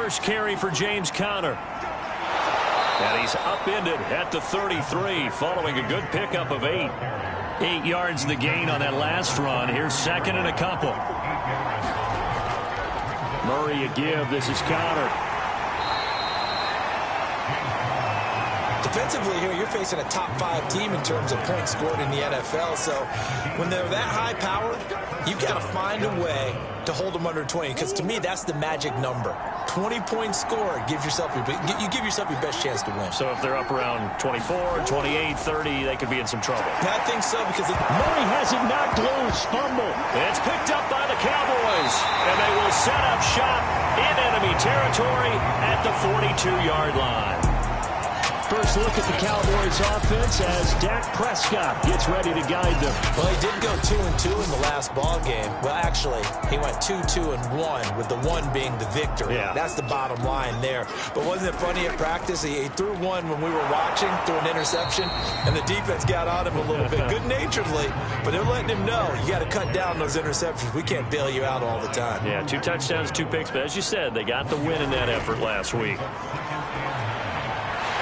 first carry for James Conner. And he's upended at the 33 following a good pickup of 8. 8 yards the gain on that last run. Here's second and a couple. Murray a give. This is Conner. Defensively here, you're facing a top 5 team in terms of points scored in the NFL. So when they're that high powered, you've got to find a way to hold them under 20. Because to me, that's the magic number. 20 points scored gives yourself your best chance to win. So if they're up around 24, 28, 30, they could be in some trouble. I think so because Murray has it knocked loose. Fumble. It's picked up by the Cowboys. And they will set up shop in enemy territory at the 42-yard line. First look at the Cowboys offense as Dak Prescott gets ready to guide them. Well, he did go 2-2 in the last ball game. Well, actually, he went 2-2-1, with the 1 being the victory. Yeah. That's the bottom line there. But wasn't it funny at practice? He threw one when we were watching, threw an interception, and the defense got on him a little bit, good-naturedly. But they're letting him know, you got to cut down those interceptions. We can't bail you out all the time. Yeah, 2 touchdowns, 2 picks. But as you said, they got the win in that effort last week.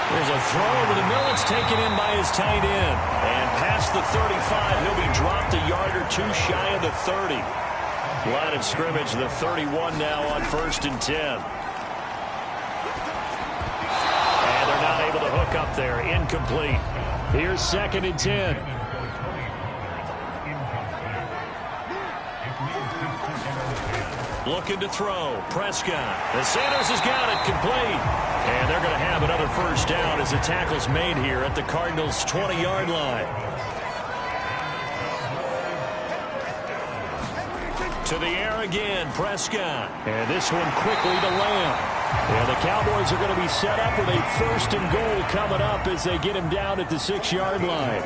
There's a throw over the middle. It's taken in by his tight end. And past the 35, he'll be dropped a yard or 2 shy of the 30. Line of scrimmage, the 31 now on 1st and 10. And they're not able to hook up there. Incomplete. Here's 2nd and 10. Looking to throw. Prescott. And Sanders has got it. Complete. And they're going to have another first down as the tackle's made here at the Cardinals' 20-yard line. To the air again, Prescott. And this one quickly to Lamb. And the Cowboys are going to be set up with a 1st and goal coming up as they get him down at the 6-yard line.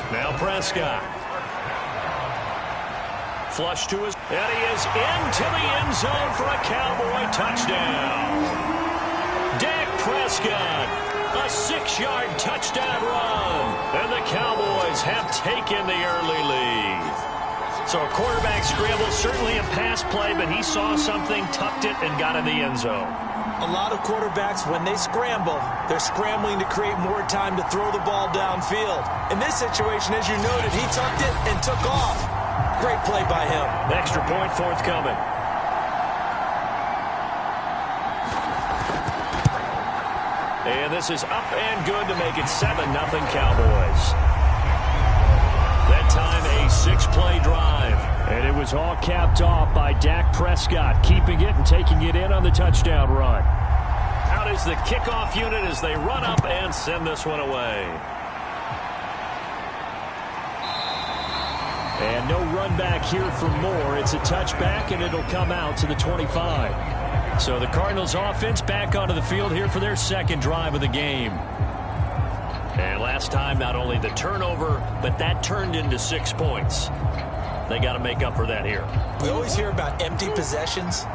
Now Prescott. Flush to his, and he is into the end zone for a Cowboy touchdown. Dak Prescott, a 6-yard touchdown run, and the Cowboys have taken the early lead. So a quarterback scramble, certainly a pass play, but he saw something, tucked it, and got in the end zone. A lot of quarterbacks, when they scramble, they're scrambling to create more time to throw the ball downfield. In this situation, as you noted, he tucked it and took off. Great play by him. Extra point forthcoming. And this is up and good to make it 7-0 Cowboys. That time a 6-play drive. And it was all capped off by Dak Prescott, keeping it and taking it in on the touchdown run. Out is the kickoff unit as they run up and send this one away. And no run back here for Moore. It's a touchback, and it'll come out to the 25. So the Cardinals offense back onto the field here for their 2nd drive of the game. And last time, not only the turnover, but that turned into 6 points. They got to make up for that here. We always hear about empty possessions,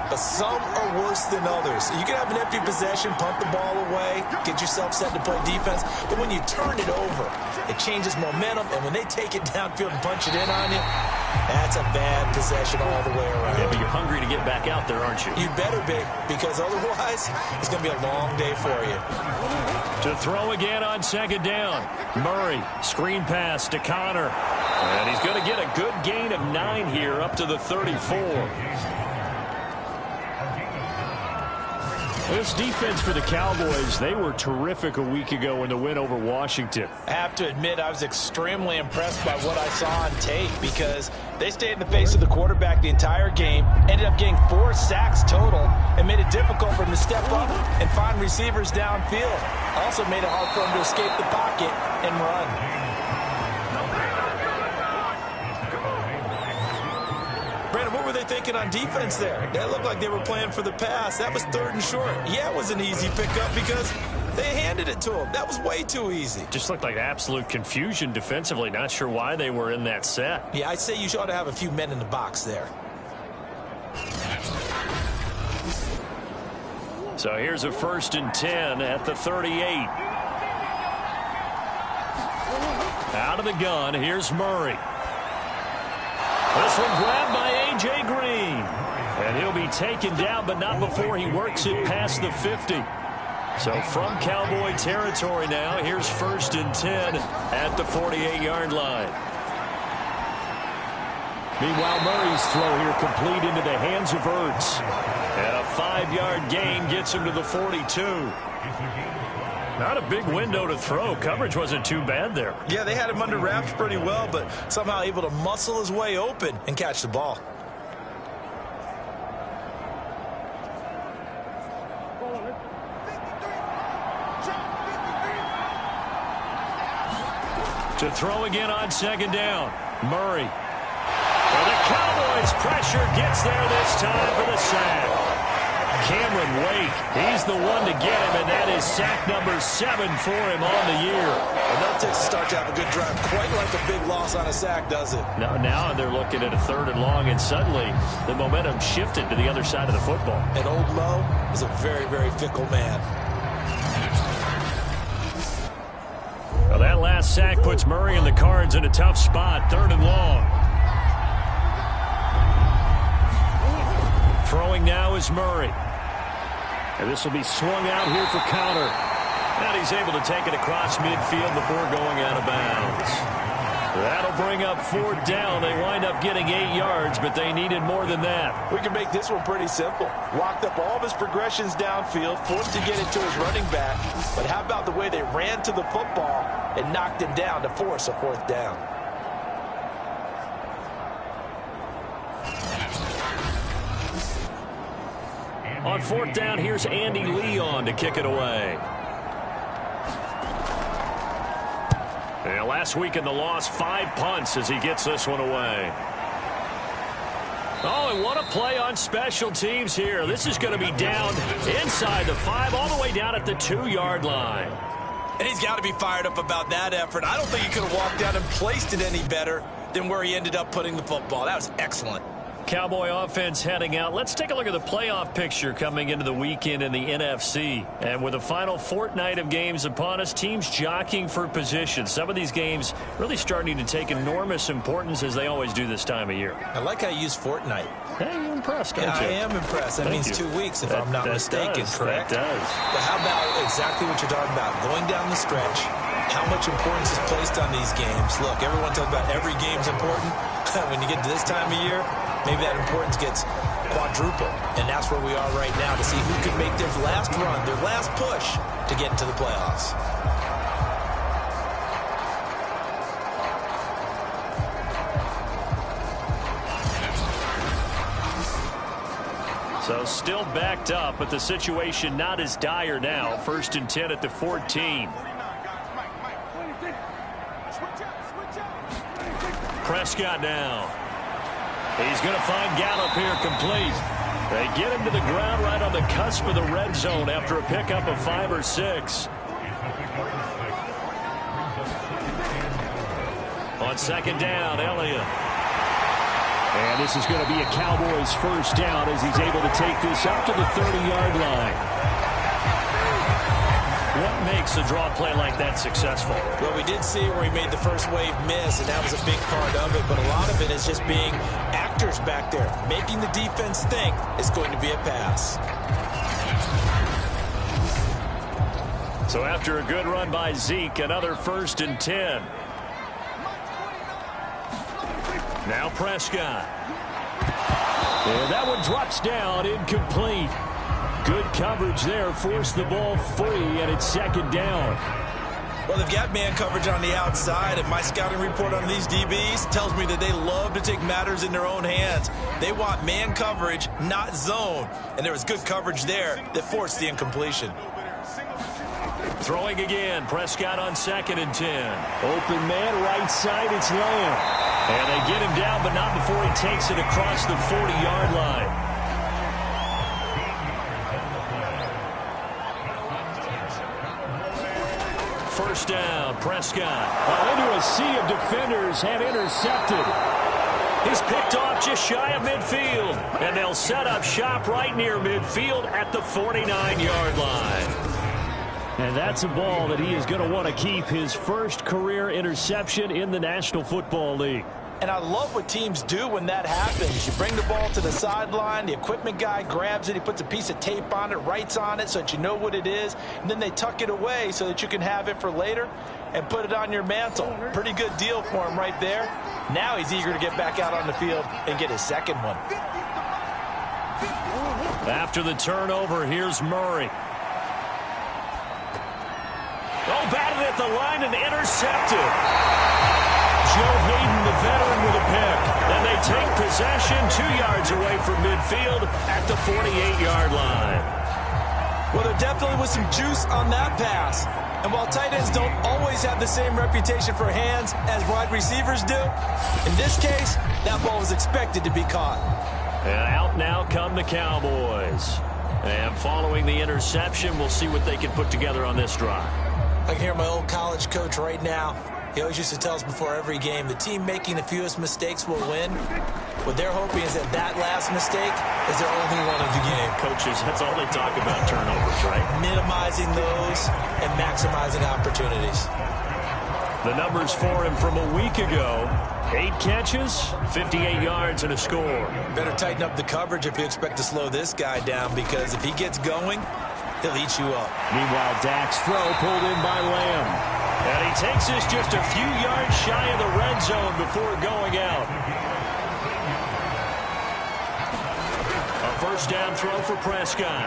but some are worse than others. You can have an empty possession, punt the ball away, get yourself set to play defense, but when you turn it over, it changes momentum, and when they take it downfield and punch it in on you, that's a bad possession all the way around. Yeah, but you're hungry to get back out there, aren't you? You better be, because otherwise, it's going to be a long day for you. To throw again on 2nd down. Murray, screen pass to Conner. And he's going to get a good gain of 9 here up to the 34. This defense for the Cowboys, they were terrific a week ago in the win over Washington. I have to admit, I was extremely impressed by what I saw on tape because they stayed in the face of the quarterback the entire game, ended up getting 4 sacks total, and made it difficult for him to step up and find receivers downfield. Also made it hard for him to escape the pocket and run. Brandon, what were they thinking on defense there? That looked like they were playing for the pass. That was 3rd and short. Yeah, it was an easy pickup because they handed it to him. That was way too easy. Just looked like absolute confusion defensively. Not sure why they were in that set. Yeah, I'd say you ought to have a few men in the box there. So here's a 1st and 10 at the 38. Out of the gun, here's Murray. This one grabbed by A.J. Green. And he'll be taken down, but not before he works it past the 50. So from Cowboy territory now, here's 1st and 10 at the 48-yard line. Meanwhile, Murray's throw here complete into the hands of Ertz. And a 5-yard gain gets him to the 42. Not a big window to throw. Coverage wasn't too bad there. Yeah, they had him under wraps pretty well, but somehow able to muscle his way open and catch the ball. To throw again on 2nd down. Murray. Well, the Cowboys' pressure gets there this time for the sack. Cameron Wake, he's the one to get him, and that is sack number 7 for him on the year. Enough takes to start to have a good drive. Quite like a big loss on a sack, does it? Now they're looking at a 3rd and long, and suddenly the momentum shifted to the other side of the football. And Old Mo is a very, very fickle man. Well, that last sack puts Murray and the Cards in a tough spot, 3rd and long. Throwing now is Murray. And this will be swung out here for counter. And he's able to take it across midfield before going out of bounds. That'll bring up 4th down. They wind up getting 8 yards, but they needed more than that. We can make this one pretty simple. Walked up all of his progressions downfield, forced to get it to his running back. But how about the way they ran to the football and knocked him down to force a 4th down? On 4th down, here's Andy Leon to kick it away. And last week in the loss, 5 punts as he gets this one away. Oh, and what a play on special teams here. This is going to be down inside the 5, all the way down at the 2-yard line. And he's got to be fired up about that effort. I don't think he could have walked down and placed it any better than where he ended up putting the football. That was excellent. Cowboy offense heading out. Let's take a look at the playoff picture coming into the weekend in the NFC. And with the final fortnight of games upon us, teams jockeying for position. Some of these games really starting to take enormous importance as they always do this time of year. I like how you use fortnight. Hey, you're impressed, aren't you? I am impressed. That means 2 weeks, if I'm not mistaken, correct? That does. But how about exactly what you're talking about? Going down the stretch, how much importance is placed on these games. Look, everyone talks about every game's important. When you get to this time of year, maybe that importance gets quadrupled. And that's where we are right now to see who can make their last run, their last push to get into the playoffs. So still backed up, but the situation not as dire now. 1st and 10 at the 14. Prescott now. He's going to find Gallup here complete. They get him to the ground right on the cusp of the red zone after a pickup of 5 or 6. On 2nd down, Elliott. And this is going to be a Cowboys 1st down as he's able to take this up to the 30-yard line. What makes a draw play like that successful? Well, we did see where he made the first wave miss, and that was a big part of it. But a lot of it is just being actors back there, making the defense think it's going to be a pass. So after a good run by Zeke, another 1st and 10. Now Prescott. And that one drops down, incomplete. Good coverage there, forced the ball free, and it's 2nd down. Well, they've got man coverage on the outside, and my scouting report on these DBs tells me that they love to take matters in their own hands. They want man coverage, not zone. And there was good coverage there that forced the incompletion. Throwing again, Prescott on 2nd and 10. Open man, right side, it's Lamb. And they get him down, but not before he takes it across the 40-yard line. First down, Prescott. Into a sea of defenders and intercepted. He's picked off just shy of midfield. And they'll set up shop right near midfield at the 49-yard line. And that's a ball that he is going to want to keep, his first career interception in the National Football League. And I love what teams do when that happens. You bring the ball to the sideline, the equipment guy grabs it, he puts a piece of tape on it, writes on it so that you know what it is, and then they tuck it away so that you can have it for later and put it on your mantle. Pretty good deal for him right there. Now he's eager to get back out on the field and get his second one. After the turnover, here's Murray. Oh, batted at the line and intercepted. Joe Hayden, the veteran, with a pick. And they take possession 2 yards away from midfield at the 48-yard line. Well, there definitely was some juice on that pass. And while tight ends don't always have the same reputation for hands as wide receivers do, in this case, that ball was expected to be caught. And out now come the Cowboys. And following the interception, we'll see what they can put together on this drive. I can hear my old college coach right now. He always used to tell us before every game, the team making the fewest mistakes will win. What they're hoping is that last mistake is their only one of the game. Coaches, that's all they talk about, turnovers, right? Minimizing those and maximizing opportunities. The numbers for him from a week ago: 8 catches, 58 yards, and a score. Better tighten up the coverage if you expect to slow this guy down, because if he gets going, he'll eat you up. Meanwhile, Dak's throw pulled in by Lamb. And he takes us just a few yards shy of the red zone before going out. A first down throw for Prescott.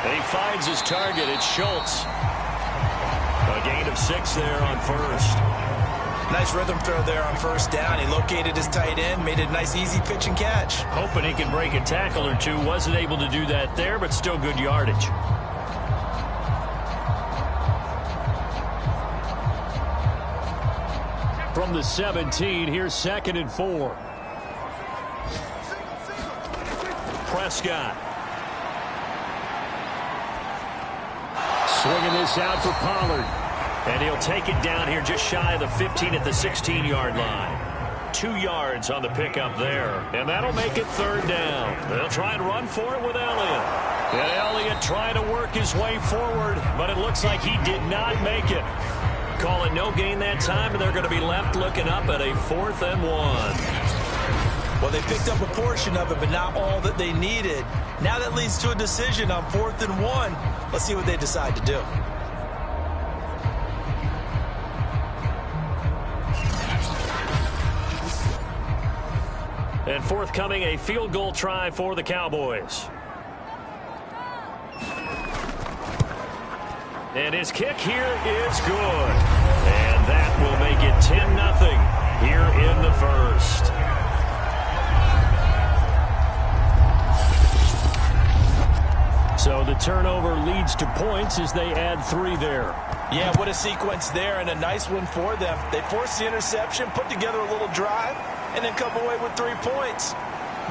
And he finds his target. It's Schultz. A gain of 6 there on first. Nice rhythm throw there on first down. He located his tight end, made it a nice easy pitch and catch. Hoping he can break a tackle or two. Wasn't able to do that there, but still good yardage. From the 17, here's 2nd and 4. Prescott. Swinging this out for Pollard. And he'll take it down here just shy of the 15 at the 16-yard line. 2 yards on the pickup there. And that'll make it 3rd down. They'll try and run for it with Elliott. And Elliott trying to work his way forward, but it looks like he did not make it. Call it no gain that time, and they're going to be left looking up at a 4th and 1. Well, they picked up a portion of it, but not all that they needed. Now that leads to a decision on 4th and 1. Let's see what they decide to do. And forthcoming, a field goal try for the Cowboys. And his kick here is good. And that will make it 10-0 here in the first. So the turnover leads to points as they add 3 there. Yeah, what a sequence there, and a nice one for them. They forced the interception, put together a little drive, and then come away with 3 points.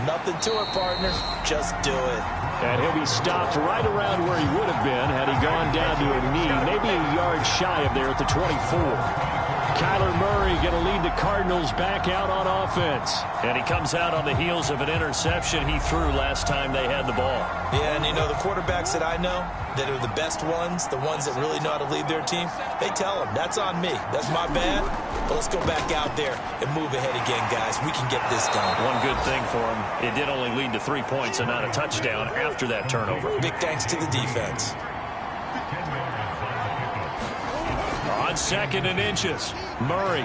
Nothing to it, partner. Just do it. And he'll be stopped right around where he would have been had he gone down to a knee, maybe a yard shy of there at the 24. Kyler Murray going to lead the Cardinals back out on offense. And he comes out on the heels of an interception he threw last time they had the ball. Yeah, and you know, the quarterbacks that I know that are the best ones, the ones that really know how to lead their team, they tell them, that's on me. That's my bad. But let's go back out there and move ahead again, guys. We can get this done. One good thing for him, it did only lead to 3 points and not a touchdown after that turnover. Big thanks to the defense. On 2nd and inches, Murray.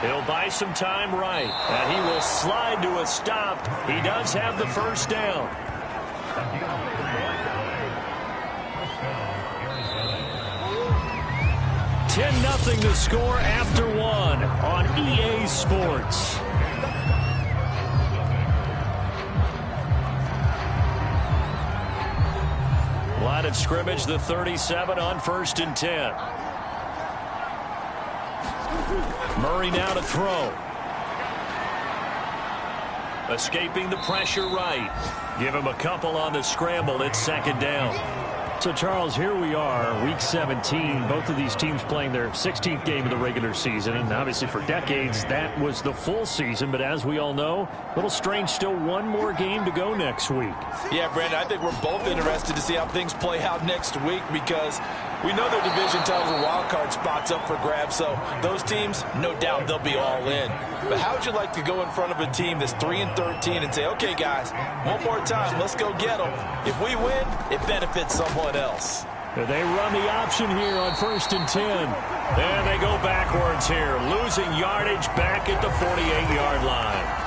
He'll buy some time right, and he will slide to a stop. He does have the first down. $10-0 the score after 1 on EA Sports. Line of scrimmage, the 37 on 1st and 10. Murray now to throw. Escaping the pressure right. Give him a couple on the scramble. It's 2nd down. So, Charles, here we are, Week 17. Both of these teams playing their 16th game of the regular season. And obviously for decades, that was the full season. But as we all know, a little strange, still one more game to go next week. Yeah, Brandon, I think we're both interested to see how things play out next week, because We know their division titles are wild card spots up for grabs, so those teams, no doubt they'll be all in. But how would you like to go in front of a team that's 3-13 and say, okay, guys, one more time, let's go get them. If we win, it benefits someone else. They run the option here on 1st and 10. And they go backwards here, losing yardage back at the 48-yard line.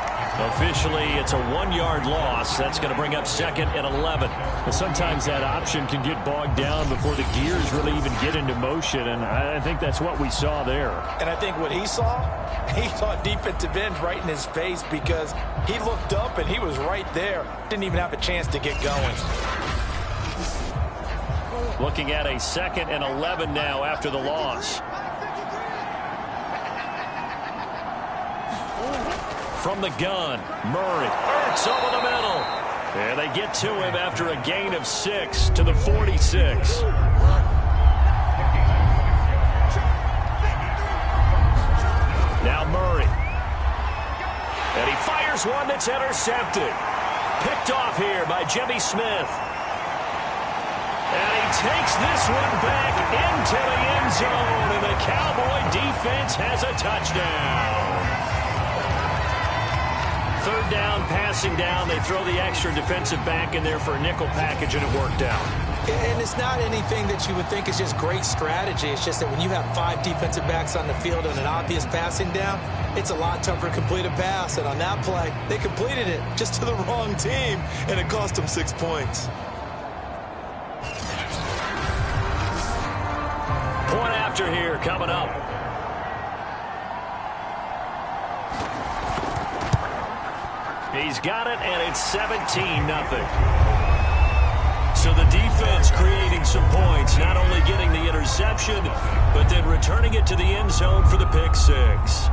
Officially, it's a 1-yard loss. That's going to bring up 2nd and 11. Well, sometimes that option can get bogged down before the gears really even get into motion, and I think that's what we saw there. And I think what he saw defensive end right in his face because he looked up and he was right there. Didn't even have a chance to get going. Looking at a 2nd and 11 now after the loss. From the gun, Murray. Ertz over the middle. And they get to him after a gain of 6 to the 46. Now Murray. And he fires one that's intercepted. Picked off here by Jimmy Smith. And he takes this one back into the end zone. And the Cowboy defense has a touchdown. 3rd down, passing down. They throw the extra defensive back in there for a nickel package, and it worked out. And it's not anything that you would think is just great strategy. It's just that when you have 5 defensive backs on the field and an obvious passing down, it's a lot tougher to complete a pass. And on that play, they completed it just to the wrong team, and it cost them 6 points. Point after here coming up. He's got it, and it's 17-0. So the defense creating some points, not only getting the interception, but then returning it to the end zone for the pick 6.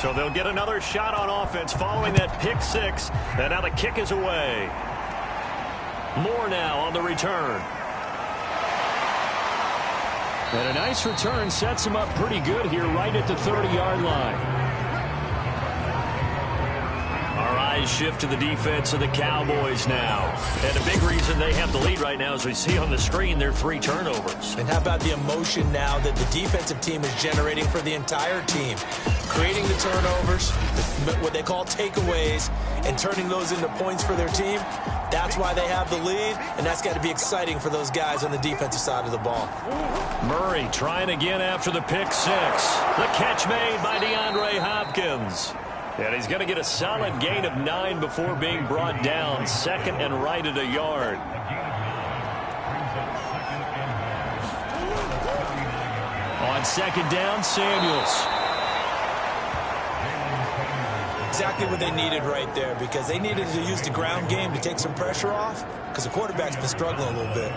So they'll get another shot on offense following that pick 6, and now the kick is away. Moore now on the return. And a nice return sets him up pretty good here right at the 30-yard line. Our eyes shift to the defense of the Cowboys now. And a big reason they have the lead right now, as we see on the screen, their 3 turnovers. And how about the emotion now that the defensive team is generating for the entire team? Creating the turnovers, what they call takeaways, and turning those into points for their team. That's why they have the lead, and that's got to be exciting for those guys on the defensive side of the ball. Murray trying again after the pick 6. The catch made by DeAndre Hopkins. And he's going to get a solid gain of 9 before being brought down. 2nd and right at a yard. On 2nd down, Samuels. Exactly what they needed right there, because they needed to use the ground game to take some pressure off, because the quarterback's been struggling a little bit.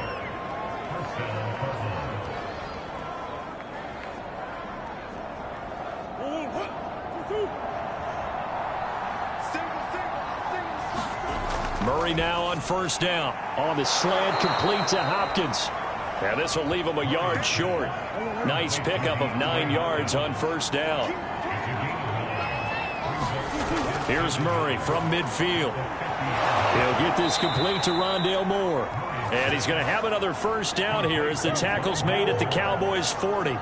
Murray now on 1st down. On the slant, complete to Hopkins. And this will leave him a yard short. Nice pickup of 9 yards on 1st down. Here's Murray from midfield. He'll get this complete to Rondale Moore. And he's going to have another 1st down here as the tackle's made at the Cowboys' 40.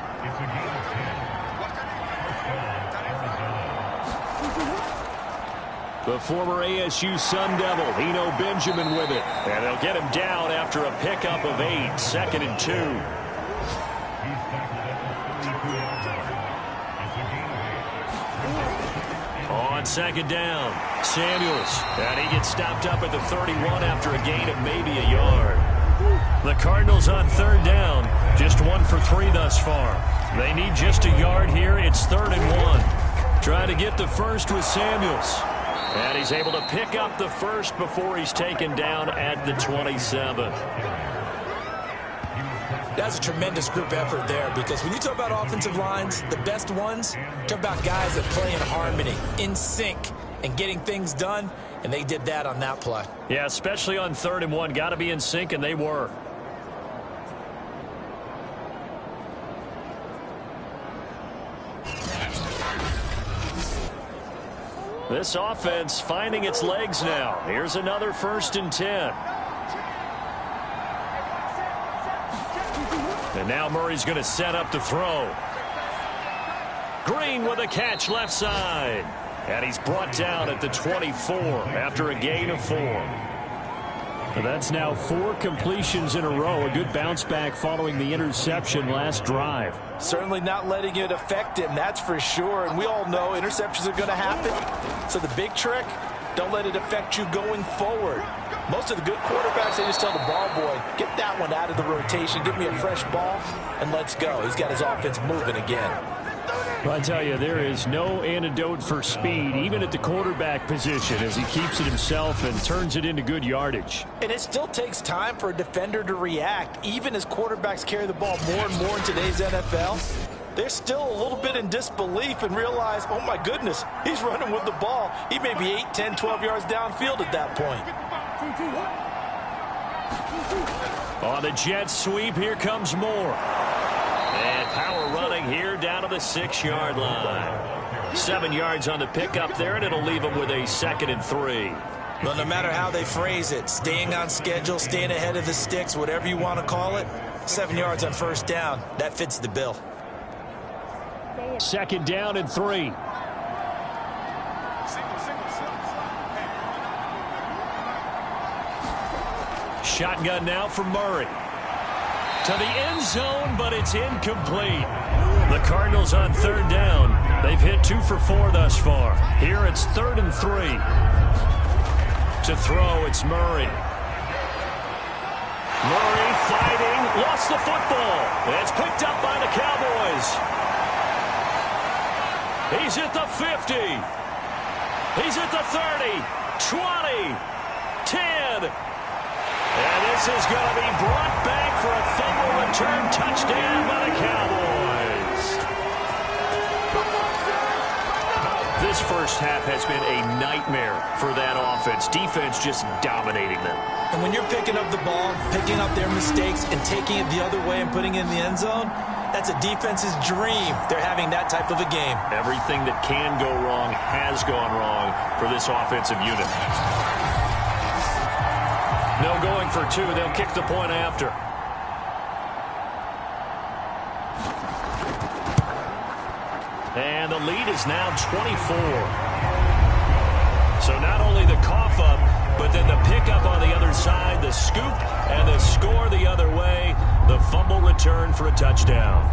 The former ASU Sun Devil, Eno Benjamin with it. And they'll get him down after a pickup of 8, 2nd and 2. On 2nd down, Samuels. And he gets stopped up at the 31 after a gain of maybe a yard. The Cardinals on 3rd down, just 1 for 3 thus far. They need just a yard here. It's 3rd and 1. Trying to get the first with Samuels. And he's able to pick up the first before he's taken down at the 27. That's a tremendous group effort there, because when you talk about offensive lines, the best ones, talk about guys that play in harmony, in sync, and getting things done, and they did that on that play. Yeah, especially on 3rd and 1. Got to be in sync, and they were. This offense finding its legs now. Here's another 1st and 10. And now Murray's going to set up to throw. Green with a catch left side. And he's brought down at the 24 after a gain of 4. That's now 4 completions in a row. A good bounce back following the interception last drive. Certainly not letting it affect him, that's for sure. And we all know interceptions are going to happen. So the big trick, don't let it affect you going forward. Most of the good quarterbacks, they just tell the ball boy, get that one out of the rotation, give me a fresh ball, and let's go. He's got his offense moving again. Well, I tell you, there is no antidote for speed, even at the quarterback position, as he keeps it himself and turns it into good yardage. And it still takes time for a defender to react. Even as quarterbacks carry the ball more and more in today's NFL, they're still a little bit in disbelief and realize, oh my goodness, he's running with the ball. He may be 8, 10, 12 yards downfield at that point. On the jet sweep, here comes Moore. And power running here down to the 6-yard line. 7 yards on the pickup there, and it'll leave him with a 2nd and 3. Well, no matter how they phrase it, staying on schedule, staying ahead of the sticks, whatever you want to call it, 7 yards on first down, that fits the bill. 2nd down and 3. Shotgun now from Murray. To the end zone, but it's incomplete. The Cardinals on 3rd down. They've hit 2 for 4 thus far. Here it's 3rd and 3. To throw, it's Murray. Murray fighting, lost the football. It's picked up by the Cowboys. He's at the 50. He's at the 30, 20, 10. And this is going to be brought back for a fumble return touchdown by the Cowboys. This first half has been a nightmare for that offense. Defense just dominating them. And when you're picking up the ball, picking up their mistakes, and taking it the other way and putting it in the end zone, that's a defense's dream. They're having that type of a game. Everything that can go wrong has gone wrong for this offensive unit. No going for 2. They'll kick the point after. And the lead is now 24. So not only the cough up, but then the pickup on the other side, the scoop, and the score the other way. The fumble return for a touchdown.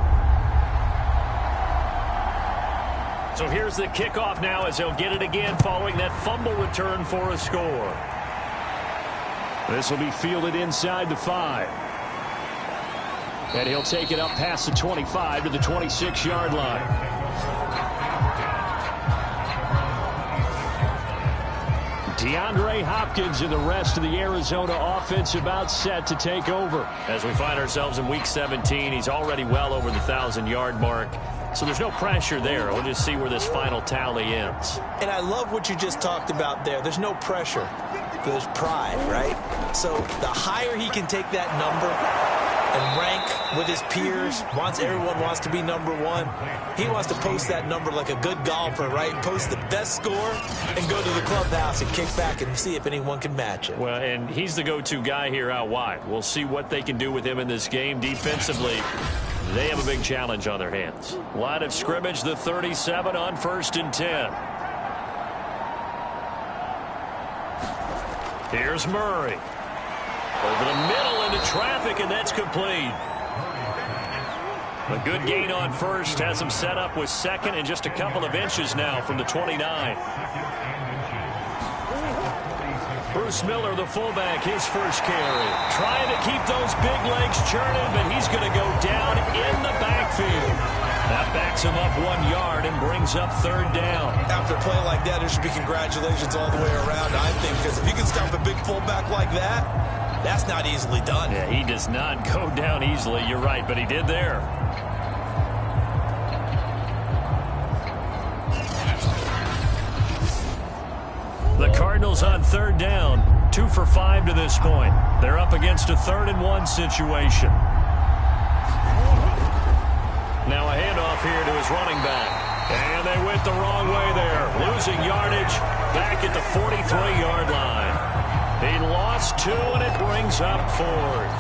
So here's the kickoff now as they'll get it again following that fumble return for a score. This will be fielded inside the 5. And he'll take it up past the 25 to the 26-yard line. DeAndre Hopkins and the rest of the Arizona offense about set to take over. As we find ourselves in Week 17, he's already well over the 1,000-yard mark. So there's no pressure there. We'll just see where this final tally ends. And I love what you just talked about there. There's no pressure. There's pride, right? So the higher he can take that number and rank with his peers, everyone wants to be number 1. He wants to post that number like a good golfer, right? Post the best score and go to the clubhouse and kick back and see if anyone can match it. Well, and he's the go-to guy here out wide. We'll see what they can do with him in this game. Defensively, they have a big challenge on their hands. Line of scrimmage, the 37 on 1st and 10. Here's Murray. Over the middle into traffic, and that's complete. A good gain on first has him set up with 2nd and just a couple of inches now from the 29. Bruce Miller, the fullback, his first carry. Trying to keep those big legs churning, but he's going to go down in the backfield. That backs him up 1 yard and brings up 3rd down. After a play like that, there should be congratulations all the way around, I think, because if you can stop a big fullback like that, that's not easily done. Yeah, he does not go down easily. You're right, but he did there. The Cardinals on 3rd down, 2 for 5 to this point. They're up against a 3rd and 1 situation. Now a handoff here to his running back. And they went the wrong way there. Losing yardage back at the 43-yard line. He lost 2, and it brings up 4th.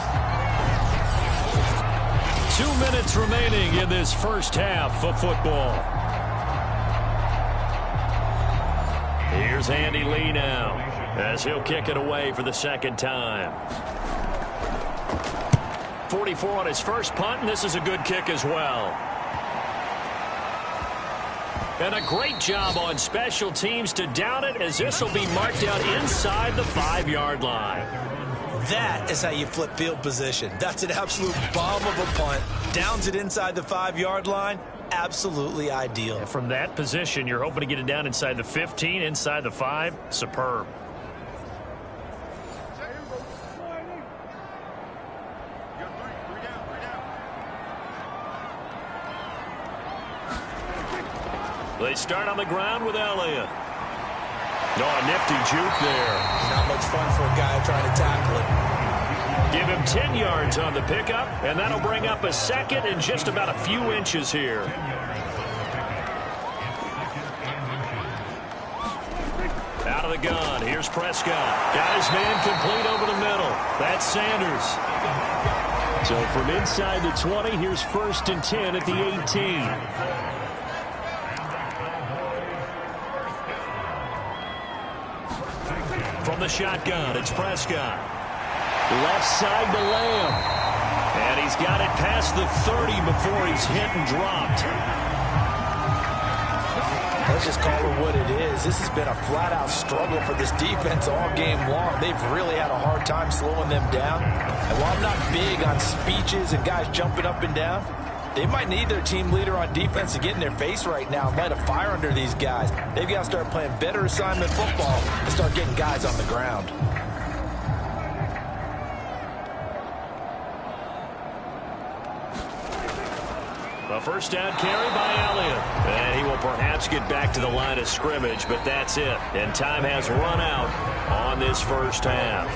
2 minutes remaining in this first half of football. Here's Andy Lee now as he'll kick it away for the second time. 44 on his first punt, and this is a good kick as well. And a great job on special teams to down it, as this will be marked out inside the 5-yard line. That is how you flip field position. That's an absolute bomb of a punt. Downs it inside the 5-yard line. Absolutely ideal. And from that position, you're hoping to get it down inside the 15, inside the 5. Superb. They start on the ground with Elliott. Oh, a nifty juke there. Not much fun for a guy trying to tackle it. Give him 10 yards on the pickup, and that'll bring up a second and just about a few inches here. Out of the gun, here's Prescott. Got his man complete over the middle. That's Sanders. So from inside the 20, here's 1st and 10 at the 18. From the shotgun, it's Prescott. Left side to Lamb. And he's got it past the 30 before he's hit and dropped. Let's just call it what it is. This has been a flat-out struggle for this defense all game long. They've really had a hard time slowing them down. And while I'm not big on speeches and guys jumping up and down, they might need their team leader on defense to get in their face right now and light a fire under these guys. They've got to start playing better assignment football and start getting guys on the ground. A first down carry by Elliott. And he will perhaps get back to the line of scrimmage, but that's it. And time has run out on this first half.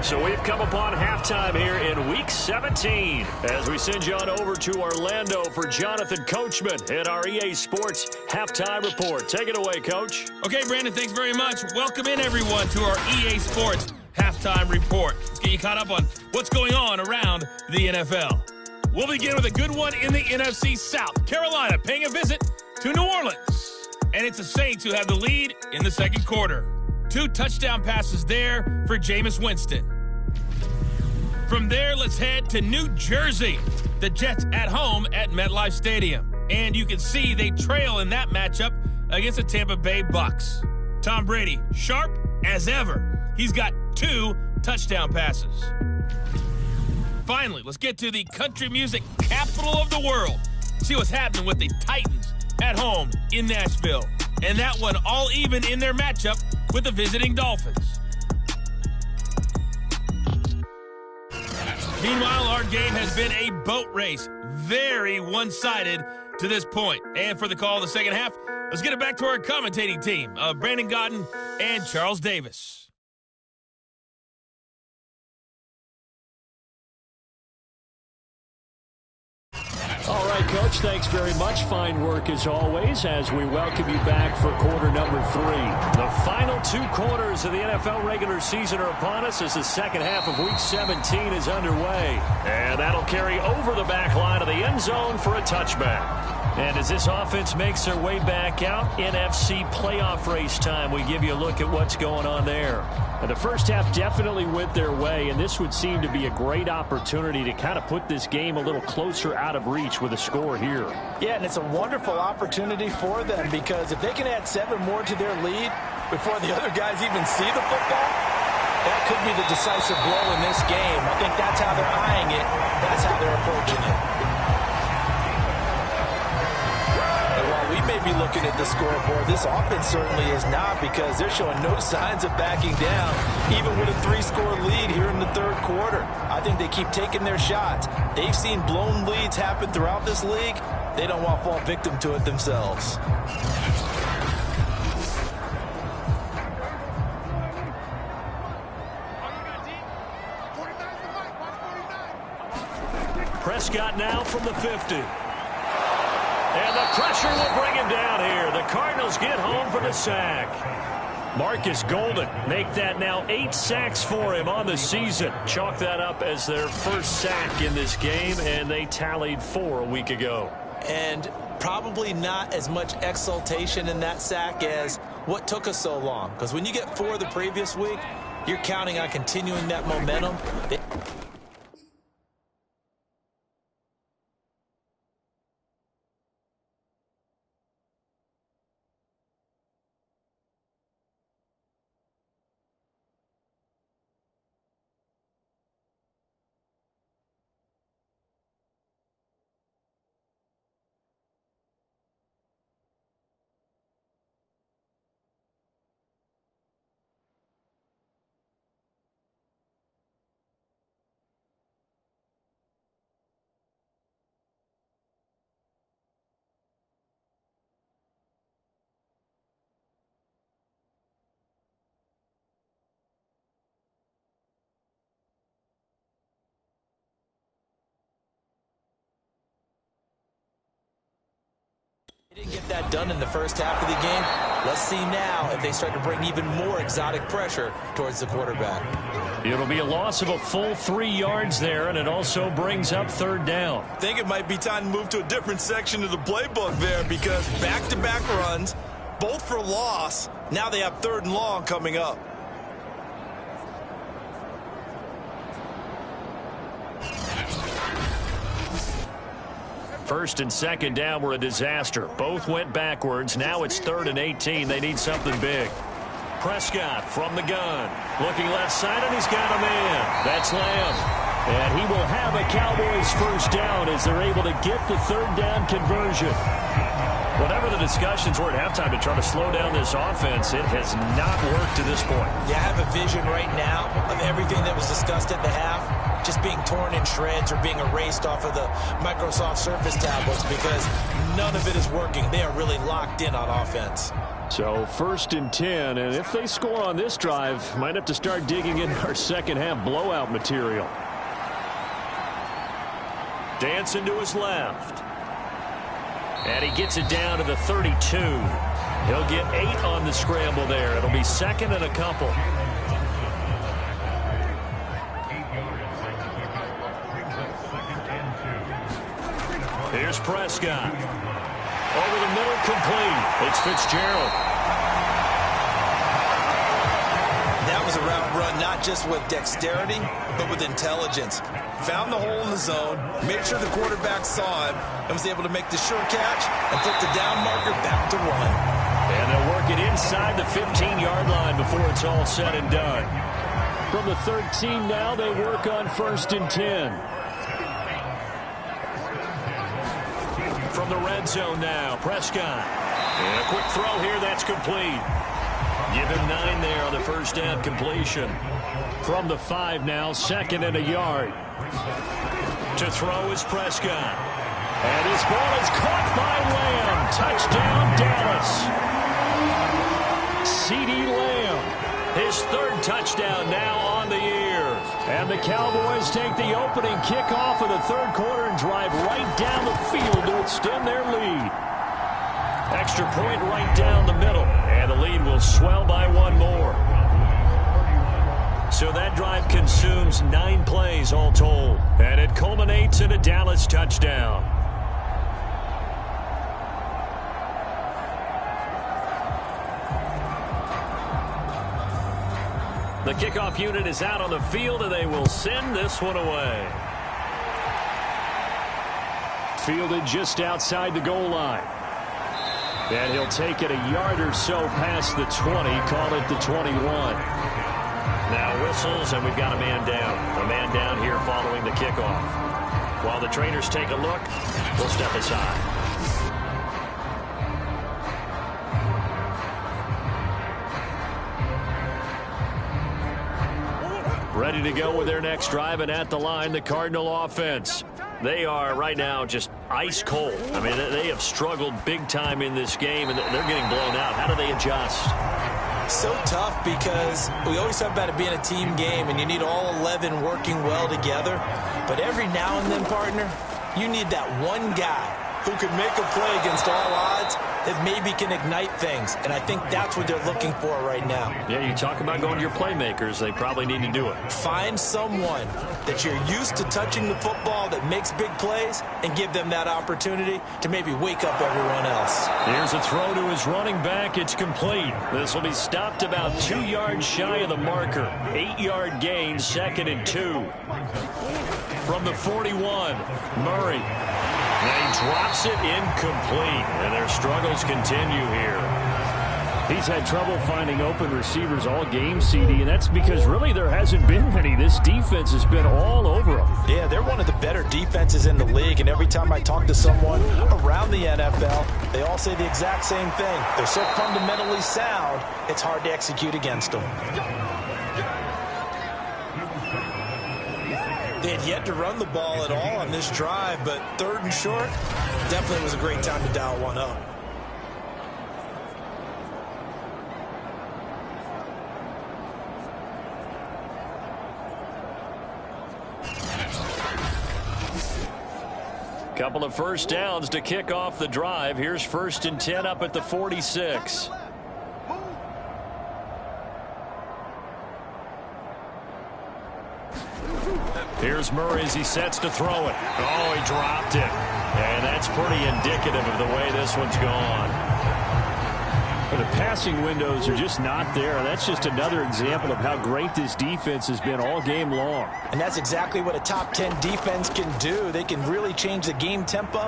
So we've come upon halftime here in Week 17 as we send you on over to Orlando for Jonathan Coachman at our EA Sports Halftime Report. Take it away, Coach. Okay, Brandon, thanks very much. Welcome in, everyone, to our EA Sports Halftime Report. Let's get you caught up on what's going on around the NFL. We'll begin with a good one in the NFC South. Carolina paying a visit to New Orleans. And it's the Saints who have the lead in the second quarter. 2 touchdown passes there for Jameis Winston. From there, let's head to New Jersey. The Jets at home at MetLife Stadium. And you can see they trail in that matchup against the Tampa Bay Bucks. Tom Brady, sharp as ever. He's got 2 touchdown passes. Finally, let's get to the country music capital of the world. See what's happening with the Titans at home in Nashville. And that one all even in their matchup with the visiting Dolphins. Meanwhile, our game has been a boat race. Very one-sided to this point. And for the call of the second half, let's get it back to our commentating team of Brandon Godden and Charles Davis. All right, Coach, thanks very much. Fine work as always as we welcome you back for quarter number 3. The final 2 quarters of the NFL regular season are upon us as the second half of Week 17 is underway. And that'll carry over the back line of the end zone for a touchback. And as this offense makes their way back out, NFC playoff race time, we give you a look at what's going on there. And the first half definitely went their way, and this would seem to be a great opportunity to kind of put this game a little closer out of reach with a score here. Yeah, and it's a wonderful opportunity for them because if they can add 7 more to their lead before the other guys even see the football, that could be the decisive blow in this game. I think that's how they're eyeing it. That's how they're approaching it. We may be looking at the scoreboard. This offense certainly is not because they're showing no signs of backing down, even with a 3-score lead here in the third quarter. I think they keep taking their shots. They've seen blown leads happen throughout this league. They don't want to fall victim to it themselves. Prescott now from the 50. And the pressure will bring him down here. The Cardinals get home for the sack. Marcus Golden make that now 8 sacks for him on the season. Chalk that up as their first sack in this game, and they tallied 4 a week ago. And probably not as much exultation in that sack as what took us so long. Because when you get 4 the previous week, you're counting on continuing that momentum. Didn't get that done in the first half of the game. Let's see now if they start to bring even more exotic pressure towards the quarterback. It'll be a loss of a full 3 yards there, and it also brings up 3rd down. I think it might be time to move to a different section of the playbook there, because back-to-back runs, both for loss. Now they have 3rd and long coming up. First and second down were a disaster. Both went backwards. Now it's 3rd and 18. They need something big. Prescott from the gun. Looking left side, and he's got a man. That's Lamb. And he will have a Cowboys first down as they're able to get the 3rd down conversion. Whatever the discussions were at halftime to try to slow down this offense, it has not worked to this point. Yeah, I have a vision right now of everything that was discussed at the half just being torn in shreds or being erased off of the Microsoft Surface tablets, because none of it is working. They are really locked in on offense. So 1st and 10, and if they score on this drive, might have to start digging in our second half blowout material. Dancing to his left. And he gets it down to the 32. He'll get 8 on the scramble there. It'll be 2nd and a couple. Here's Prescott. Over the middle, complete. It's Fitzgerald. That was a route run, not just with dexterity, but with intelligence. Found the hole in the zone, made sure the quarterback saw him, and was able to make the sure catch and flip the down marker back to run. And they'll work it inside the 15-yard line before it's all said and done. From the 13 now, they work on 1st and 10. From the red zone now, Prescott. And a quick throw here, that's complete. Give him 9 there on the first down completion. From the 5 now, 2nd and a yard. To throw is Prescott. And his ball is caught by Lamb. Touchdown, Dallas. CeeDee Lamb, his 3rd touchdown now on the year. And the Cowboys take the opening kickoff of the 3rd quarter and drive right down the field to extend their lead. Extra point right down the middle, and the lead will swell by 1 more. So that drive consumes 9 plays all told, and it culminates in a Dallas touchdown. The kickoff unit is out on the field, and they will send this one away. Fielded just outside the goal line. And he'll take it a yard or so past the 20, call it the 21. Now whistles, and we've got a man down. A man down here following the kickoff. While the trainers take a look, we'll step aside. Ready to go with their next drive, and at the line, the Cardinal offense. They are right now just ice cold. I mean, they have struggled big time in this game, and they're getting blown out. How do they adjust? So tough, because we always talk about it being a team game, and you need all 11 working well together. But every now and then, partner, you need that one guy who can make a play against all odds that maybe can ignite things, and I think that's what they're looking for right now. Yeah, you talk about going to your playmakers. They probably need to do it. Find someone that you're used to touching the football that makes big plays and give them that opportunity to maybe wake up everyone else. Here's a throw to his running back. It's complete. This will be stopped about 2 yards shy of the marker. 8-yard gain, 2nd and 2. From the 41, Murray. And he drops it incomplete, and their struggles continue here. He's had trouble finding open receivers all game, CD, and that's because really there hasn't been many. This defense has been all over them. Yeah, they're one of the better defenses in the league, and every time I talk to someone around the NFL, they all say the exact same thing. They're so fundamentally sound, it's hard to execute against them. They had yet to run the ball at all on this drive, but 3rd and short definitely was a great time to dial one up. Couple of first downs to kick off the drive. Here's 1st and 10 up at the 46. Here's Murray as he sets to throw it. Oh, he dropped it. And that's pretty indicative of the way this one's gone. But the passing windows are just not there. That's just another example of how great this defense has been all game long. And that's exactly what a top 10 defense can do. They can really change the game tempo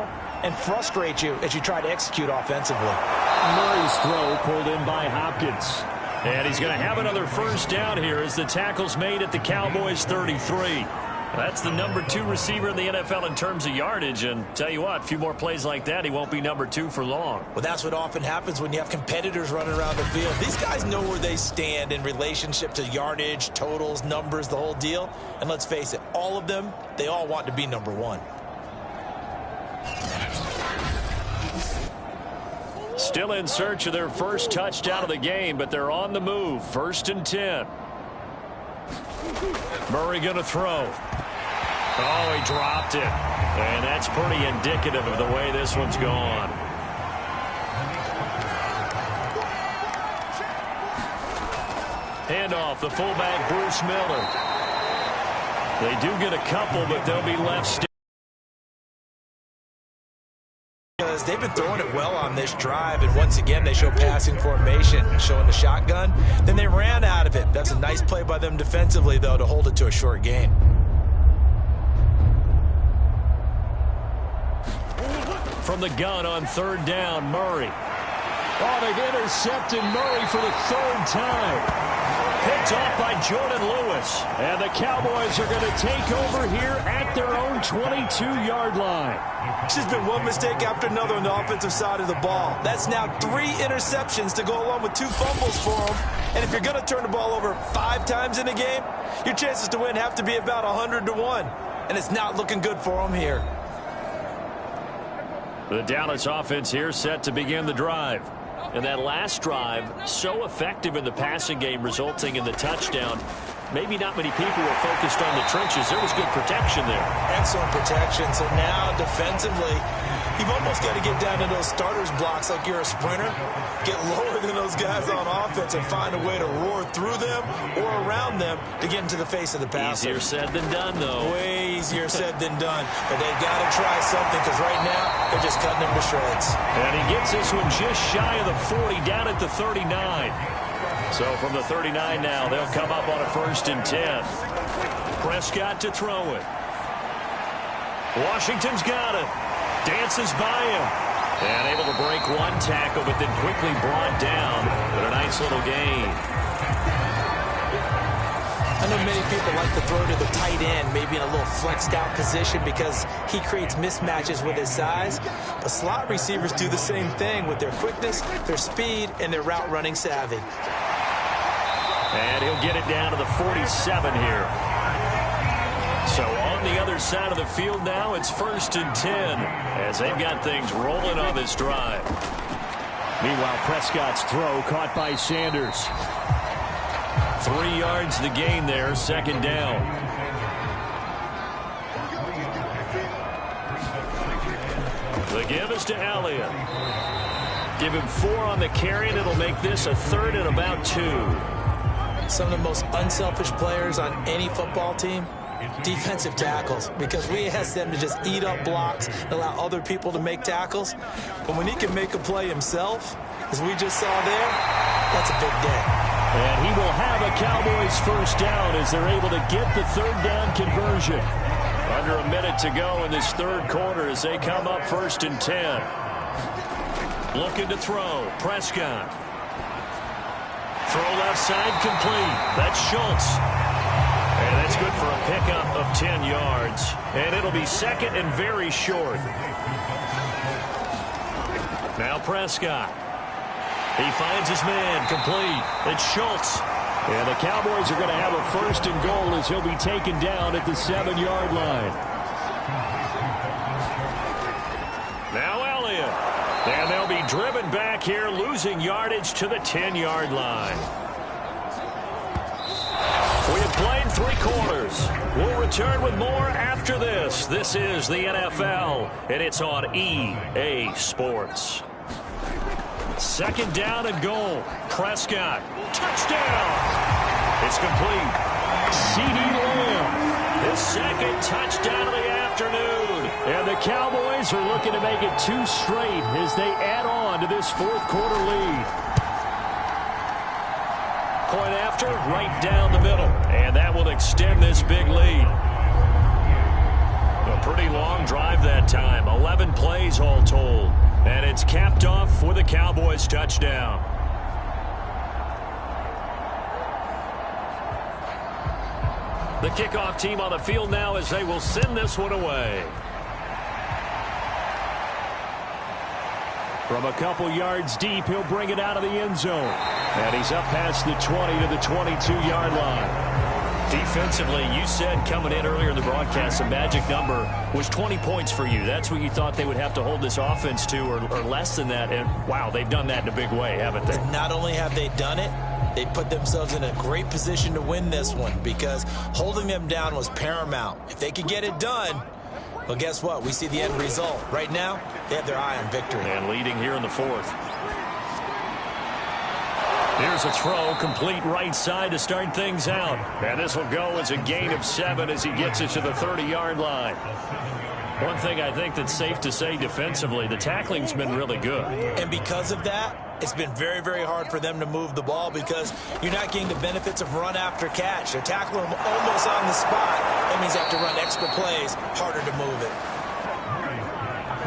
and frustrate you as you try to execute offensively. Murray's throw pulled in by Hopkins. And he's going to have another first down here as the tackle's made at the Cowboys' 33. That's the number 2 receiver in the NFL in terms of yardage. And tell you what, a few more plays like that, he won't be number 2 for long. Well, that's what often happens when you have competitors running around the field. These guys know where they stand in relationship to yardage, totals, numbers, the whole deal. And let's face it, all of them, they all want to be number 1. Still in search of their first touchdown of the game, but they're on the move. 1st and 10. Murray going to throw. Oh, he dropped it. And that's pretty indicative of the way this one's gone. Handoff, the fullback, Bruce Miller. They do get a couple, but they'll be left standing. They've been throwing it well on this drive, and once again they show passing formation, showing the shotgun. Then they ran out of it. That's a nice play by them defensively, though, to hold it to a short gain. From the gun on 3rd down, Murray. Oh, they've intercepted Murray for the 3rd time. Picked off by Jordan Lewis. And the Cowboys are going to take over here at their own 22-yard line. It's just been one mistake after another on the offensive side of the ball. That's now 3 interceptions to go along with 2 fumbles for them. And if you're going to turn the ball over 5 times in a game, your chances to win have to be about 100-1. And it's not looking good for them here. The Dallas offense here set to begin the drive. And that last drive, so effective in the passing game, resulting in the touchdown. Maybe not many people were focused on the trenches. There was good protection there. Excellent protection. So now, defensively, you've almost got to get down to those starters blocks like you're a sprinter. Get lower than those guys on offense and find a way to roar through them or around them to get into the face of the passer. Easier said than done, though. Way easier said than done. But they've got to try something because right now they're just cutting them to shreds. And he gets this one just shy of the 40, down at the 39. So from the 39 now, they'll come up on a 1st and 10. Prescott to throw it. Washington's got it. Dances by him. And able to break one tackle, but then quickly brought down. But a nice little gain. I know many people like to throw to the tight end, maybe in a little flexed out position because he creates mismatches with his size. But slot receivers do the same thing with their quickness, their speed, and their route running savvy. And he'll get it down to the 47 here. So on the other side of the field now, it's 1st and 10 as they've got things rolling on this drive. Meanwhile, Prescott's throw caught by Sanders. 3 yards the gain there, 2nd down. The give is to Elliott. Give him 4 on the carry, and it'll make this a 3rd and about 2. Some of the most unselfish players on any football team, defensive tackles, because we ask them to just eat up blocks and allow other people to make tackles. But when he can make a play himself, as we just saw there, that's a big day. And he will have a Cowboys first down as they're able to get the 3rd down conversion. Under a minute to go in this 3rd quarter as they come up 1st and 10. Looking to throw. Prescott. Throw left side complete. That's Schultz. And that's good for a pickup of 10 yards. And it'll be 2nd and very short. Now Prescott. He finds his man complete. It's Schultz. And the Cowboys are going to have a 1st and goal as he'll be taken down at the 7-yard line. Now Elliott. And they'll be driven back here, losing yardage to the 10-yard line. We have played 3 quarters. We'll return with more after this. This is the NFL, and it's on EA Sports. 2nd down and goal. Prescott. Touchdown. It's complete. C.D. Lamb. His 2nd touchdown of the afternoon. And the Cowboys are looking to make it 2 straight as they add on to this 4th quarter lead. Point after, right down the middle. And that will extend this big lead. A pretty long drive that time. 11 plays all told. And it's capped off with a Cowboys touchdown. The kickoff team on the field now as they will send this one away. From a couple yards deep, he'll bring it out of the end zone. And he's up past the 20 to the 22-yard line. Defensively, you said coming in earlier in the broadcast, the magic number was 20 points for you. That's what you thought they would have to hold this offense to, or less than that. And, wow, they've done that in a big way, haven't they? Not only have they done it, they put themselves in a great position to win this one because holding them down was paramount. If they could get it done, well, guess what? We see the end result. Right now, they have their eye on victory. And leading here in the 4th. Here's a throw, complete right side to start things out. And this will go as a gain of 7 as he gets it to the 30-yard line. One thing I think that's safe to say defensively, the tackling's been really good. And because of that, it's been very, very hard for them to move the ball because you're not getting the benefits of run after catch. They're tackling them almost on the spot. That means they have to run extra plays, harder to move it.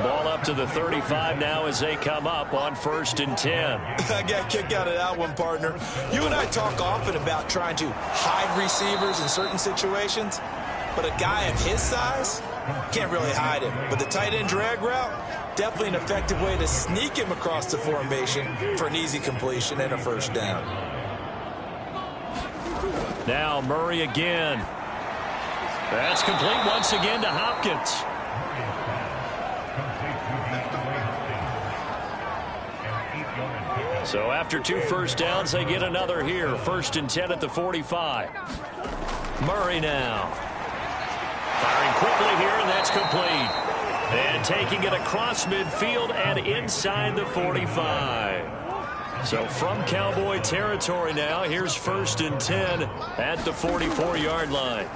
Ball up to the 35 now as they come up on 1st and 10. I got a kick out of that one, partner. You and I talk often about trying to hide receivers in certain situations, but a guy of his size can't really hide him. But the tight end drag route, definitely an effective way to sneak him across the formation for an easy completion and a 1st down. Now Murray again. That's complete once again to Hopkins. So after 2 first downs, they get another here. 1st and 10 at the 45. Murray now. Firing quickly here, and that's complete. And taking it across midfield and inside the 45. So from Cowboy territory now, here's 1st and 10 at the 44-yard line.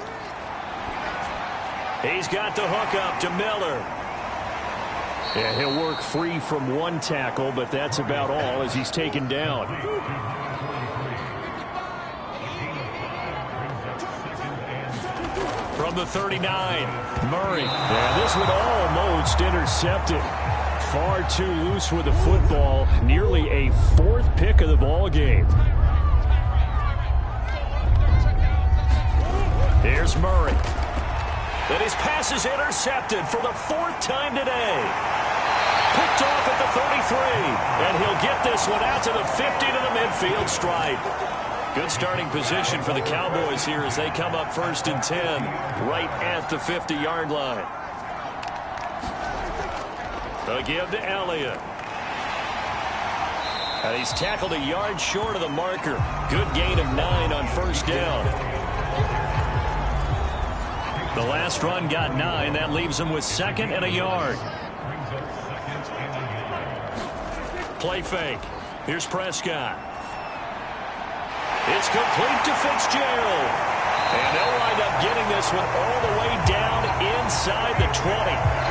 He's got the hook up to Miller. And he'll work free from one tackle, but that's about all as he's taken down. From the 39, Murray. Yeah, this would almost intercept it. Far too loose with the football. Nearly a 4th pick of the ball game. Here's Murray. And his pass is intercepted for the 4th time today. Picked off at the 33. And he'll get this one out to the 50 to the midfield stripe. Good starting position for the Cowboys here as they come up 1st and 10 right at the 50-yard line. A give to Elliott. And he's tackled a yard short of the marker. Good gain of 9 on 1st down. The last run got 9. That leaves him with 2nd and a yard. Play fake. Here's Prescott. It's complete to Fitzgerald. And they'll wind up getting this one all the way down inside the 20.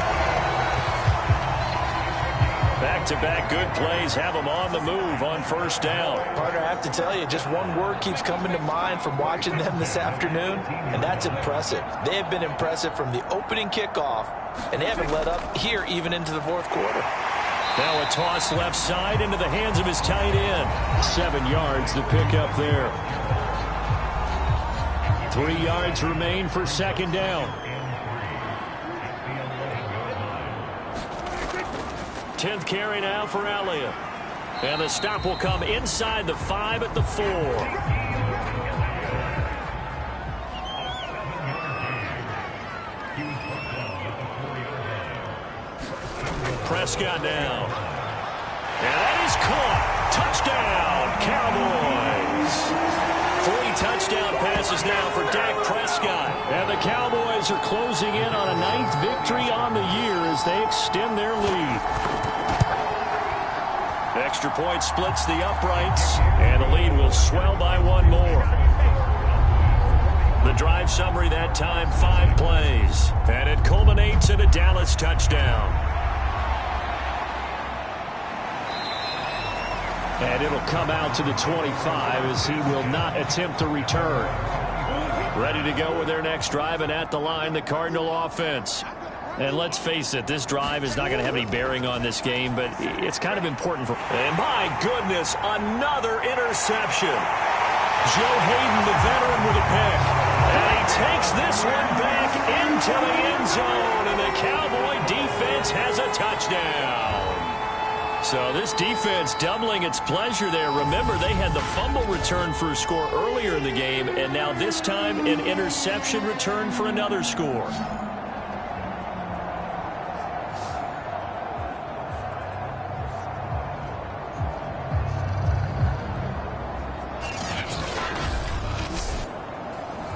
Back-to-back good plays have them on the move on first down. Partner, I have to tell you, just one word keeps coming to mind from watching them this afternoon, and that's impressive. They have been impressive from the opening kickoff, and they haven't let up here even into the fourth quarter. Now a toss left side into the hands of his tight end. 7 yards the pickup there. 3 yards remain for second down. 10th carry now for Elliott. And the stop will come inside the 5 at the 4. Prescott now. And that is caught. Touchdown, Cowboys. 3 touchdown passes now for Dak Prescott. And the Cowboys are closing in on a 9th victory on the year as they extend their lead. Extra point splits the uprights, and the lead will swell by 1 more. The drive summary that time, 5 plays. And it culminates in a Dallas touchdown. And it'll come out to the 25 as he will not attempt to return. Ready to go with their next drive, and at the line, the Cardinal offense. And let's face it, this drive is not going to have any bearing on this game, but it's kind of important for... And my goodness, another interception. Joe Hayden, the veteran, with a pick. And he takes this one back into the end zone, and the Cowboy defense has a touchdown. So this defense doubling its pleasure there. Remember, they had the fumble return for a score earlier in the game, and now this time an interception return for another score.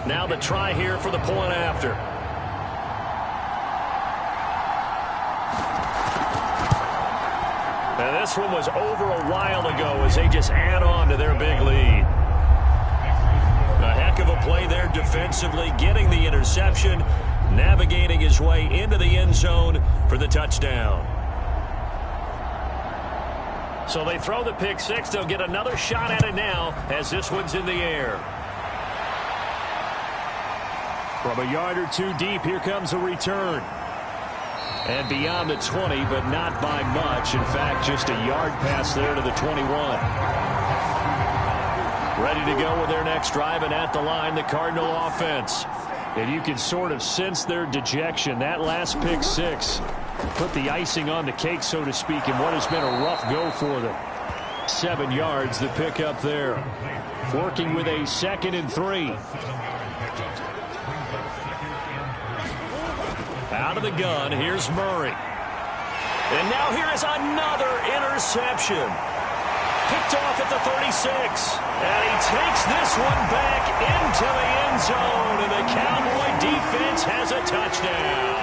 Now the try here for the point after. And this one was over a while ago as they just add on to their big lead. A heck of a play there defensively, getting the interception, navigating his way into the end zone for the touchdown. So they throw the pick six. They'll get another shot at it now as this one's in the air. From a yard or two deep, here comes a return. And beyond the 20, but not by much. In fact, just a yard pass there to the 21. Ready to go with their next drive, and at the line, the Cardinal offense. And you can sort of sense their dejection. That last pick six put the icing on the cake, so to speak, in what has been a rough go for them. 7 yards, the pickup there. Working with a 2nd and 3. Out of the gun, here's Murray. And now here is another interception. Picked off at the 36. And he takes this one back into the end zone. And the Cowboy defense has a touchdown.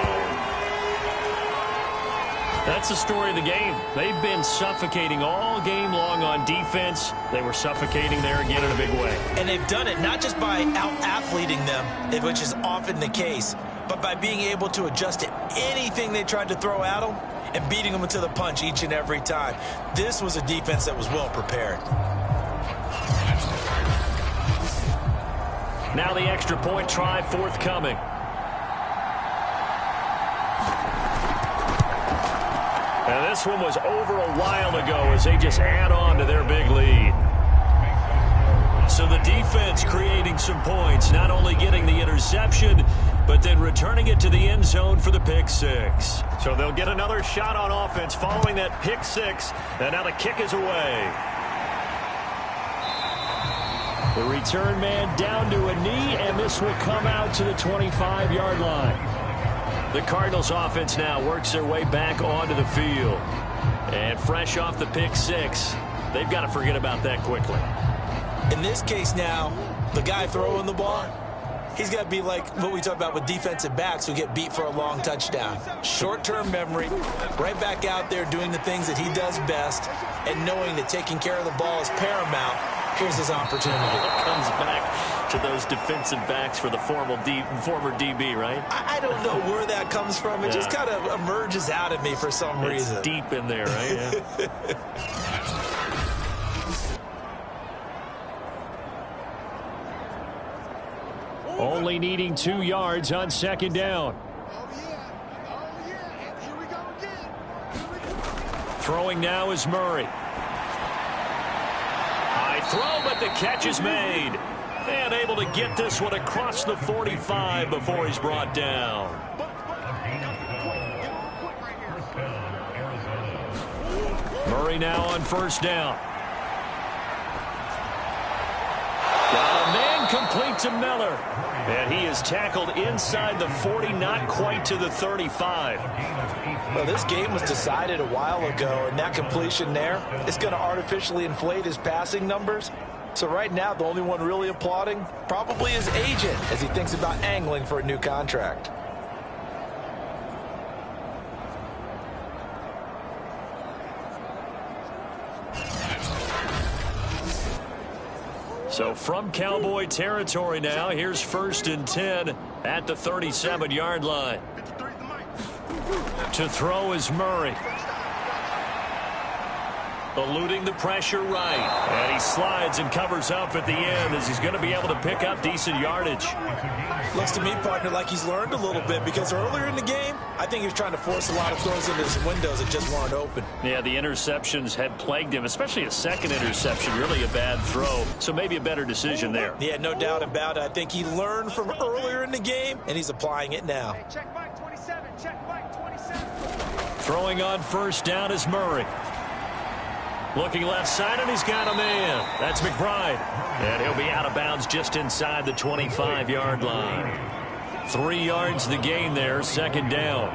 That's the story of the game. They've been suffocating all game long on defense. They were suffocating there again in a big way. And they've done it not just by out-athleting them, which is often the case, but by being able to adjust to anything they tried to throw at them and beating them to the punch each and every time. This was a defense that was well prepared. Now the extra point try forthcoming. And this one was over a while ago as they just add on to their big lead. So the defense creating some points, not only getting the interception, but then returning it to the end zone for the pick six. So they'll get another shot on offense following that pick six, and now the kick is away. The return man down to a knee, and this will come out to the 25-yard line. The Cardinals offense now works their way back onto the field. And fresh off the pick six, they've got to forget about that quickly. In this case now, the guy throwing the ball, He's got to be like what we talk about with defensive backs who get beat for a long touchdown. Short-term memory, right back out there doing the things that he does best, and knowing that taking care of the ball is paramount. Here's his opportunity. It comes back to those defensive backs for the former DB, right? I don't know where that comes from. It just kind of emerges out of me for some reason. It's deep in there, right? Yeah. Only needing 2 yards on second down. Throwing now is Murray. High throw, but the catch is made. And able to get this one across the 45 before he's brought down. Murray now on first down. Got a man complete to Miller. And he is tackled inside the 40, not quite to the 35. Well, this game was decided a while ago, and that completion there is going to artificially inflate his passing numbers. So right now, the only one really applauding probably his agent as he thinks about angling for a new contract. So from Cowboy territory now, here's 1st and 10 at the 37-yard line. To throw is Murray. Eluding the pressure right. And he slides and covers up at the end as he's going to be able to pick up decent yardage. Looks to me, partner, like he's learned a little bit because earlier in the game, I think he was trying to force a lot of throws into his windows that just weren't open. Yeah, the interceptions had plagued him, especially a second interception, really a bad throw. So maybe a better decision there. Yeah, no doubt about it. I think he learned from earlier in the game, and he's applying it now. Hey, check back 27, check back 27. Throwing on first down is Murray. Looking left side, and he's got a man. That's McBride. And he'll be out of bounds just inside the 25-yard line. 3 yards the gain there, second down.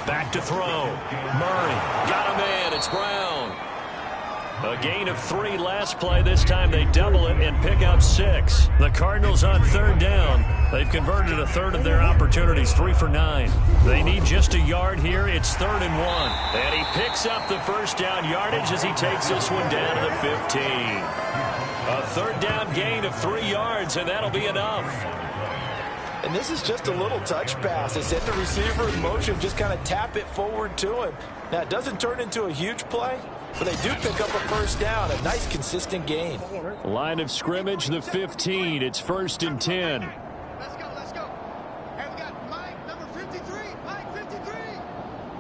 Back to throw. Murray got a man. It's Brown. A gain of 3 last play. This time they double it and pick up 6. The Cardinals on third down. They've converted a third of their opportunities, 3 for 9. They need just a yard here. It's 3rd and 1. And he picks up the first down yardage as he takes this one down to the 15. A third down gain of 3 yards, and that'll be enough. And this is just a little touch pass. They set the receiver in motion, just kind of tap it forward to him. Now, it doesn't turn into a huge play, but they do pick up a first down, a nice, consistent gain. Line of scrimmage, the 15. It's 1st and 10. Let's go, let's go. Hey, we got Mike, number 53. Mike, 53.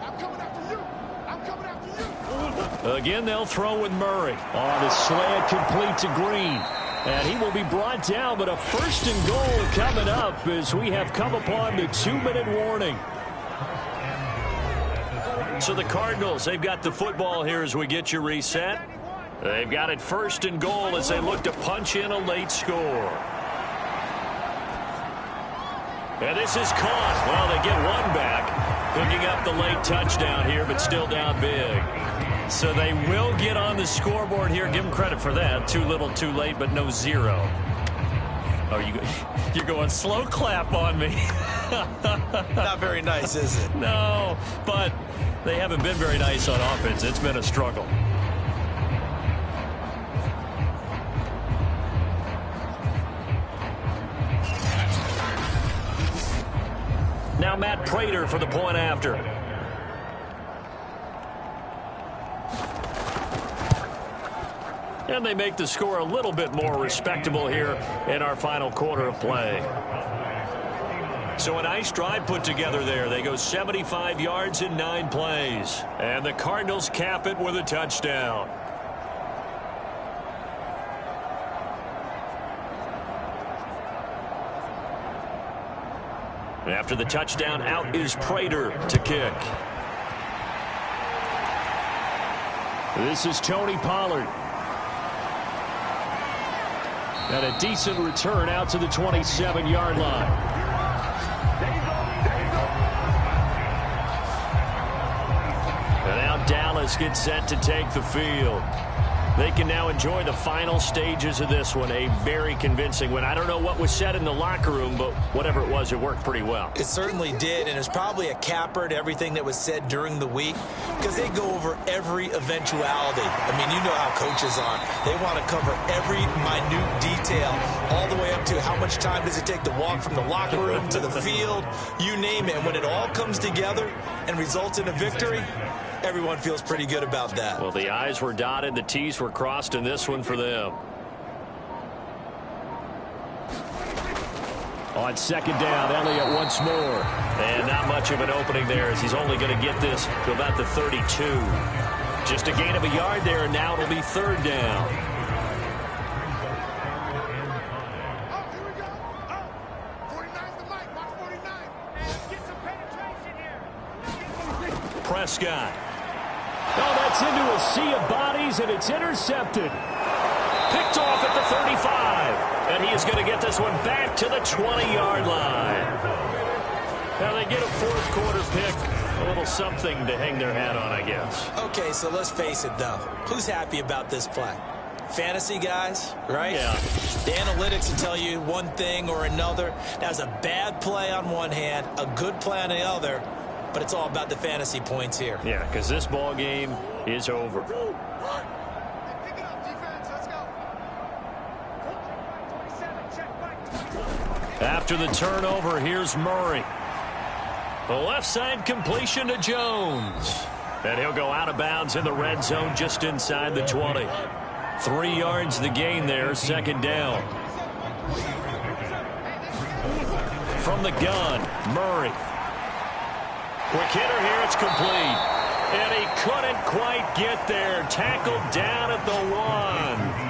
I'm coming after you. I'm coming after you. Again, they'll throw with Murray. On the slant, complete to Green. And he will be brought down, but a 1st and goal coming up as we have come upon the 2-minute warning. So the Cardinals, they've got the football here as we get you reset. They've got it 1st and goal as they look to punch in a late score. And this is caught. Well, they get one back, picking up the late touchdown here, but still down big. So they will get on the scoreboard here. Give them credit for that. Too little, too late, but no 0. Oh, you're going slow clap on me. Not very nice, is it? No, but they haven't been very nice on offense. It's been a struggle. Now Matt Prater for the point after. And they make the score a little bit more respectable here in our final quarter of play. So a nice drive put together there. They go 75 yards in 9 plays. And the Cardinals cap it with a touchdown. After the touchdown, out is Prater to kick. This is Tony Pollard. And a decent return out to the 27-yard line. And now Dallas gets set to take the field. They can now enjoy the final stages of this one. A very convincing win. I don't know what was said in the locker room, but whatever it was, it worked pretty well. It certainly did, and it's probably a capper to everything that was said during the week because they go over every eventuality. I mean, you know how coaches are. They want to cover every minute detail all the way up to how much time does it take to walk from the locker room to the field, you name it. And when it all comes together and results in a victory, everyone feels pretty good about that. Well, the I's were dotted, the T's were crossed in this one for them. On second down, Elliott once more. And not much of an opening there as he's only going to get this to about the 32. Just a gain of a yard there, and now it'll be third down. Oh, here we go. Oh, 49's the mic. Mark 49. Let's get some penetration here. Prescott. Oh, that's into a sea of bodies, and it's intercepted. Picked off at the 35. And he is going to get this one back to the 20-yard line. Now they get a fourth quarter pick. A little something to hang their hat on, I guess. Okay, so let's face it, though. Who's happy about this play? Fantasy guys, right? Yeah. The analytics will tell you one thing or another. That's a bad play on one hand, a good play on the other, but it's all about the fantasy points here. Yeah, because this ball game is over. Pick it up, defense. Let's go. 27, check back. After the turnover, here's Murray. The left side completion to Jones. And he'll go out of bounds in the red zone just inside the 20. 3 yards the gain there, second down. From the gun, Murray. Quick hitter here, it's complete. And he couldn't quite get there. Tackled down at the 1.